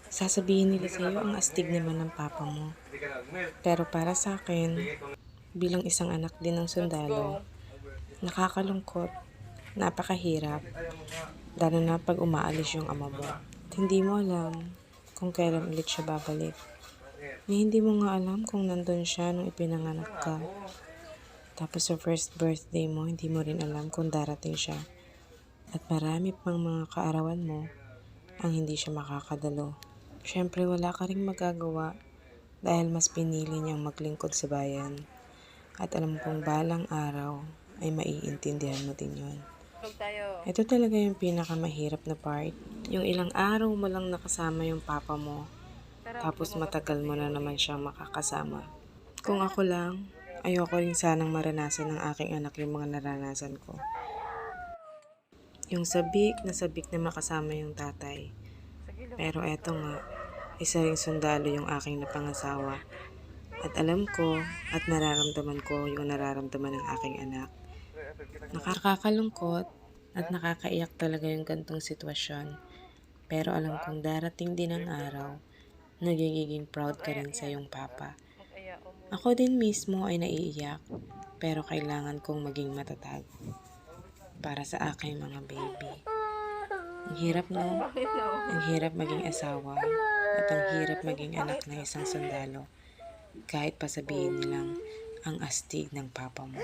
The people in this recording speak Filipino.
Sasabihin nila sa'yo ang astig naman ng papa mo. Pero para sa akin, bilang isang anak din ng sundalo, nakakalungkot, napakahirap, lalo na pag umaalis yung ama mo. At hindi mo alam kung kailan ulit siya babalik. Na hindi mo nga alam kung nandun siya nung ipinanganak ka. Tapos sa first birthday mo, hindi mo rin alam kung darating siya. At marami pang mga kaarawan mo ang hindi siya makakadalo. Siyempre wala ka ring magagawa dahil mas pinili niyang maglingkod sa bayan. At alam kong balang araw ay maiintindihan mo din yun. Ito talaga yung pinakamahirap na part. Yung ilang araw mo lang nakasama yung papa mo, tapos matagal mo na naman siyang makakasama. Kung ako lang, ayoko rin sanang maranasan ng aking anak yung mga naranasan ko. Yung sabik na makasama yung tatay. Pero eto nga, isa ring sundalo yung aking napangasawa. At alam ko at nararamdaman ko yung nararamdaman ng aking anak. Nakakalungkot at nakakaiyak talaga yung gantong sitwasyon. Pero alam kong darating din ang araw na nagiging proud ka rin sa iyong papa. Ako din mismo ay naiiyak, pero kailangan kong maging matatag para sa aking mga baby. Ang hirap no? Ang hirap maging asawa at ang hirap maging anak ng isang sundalo kahit pa sabihin nilang ang astig ng papa mo.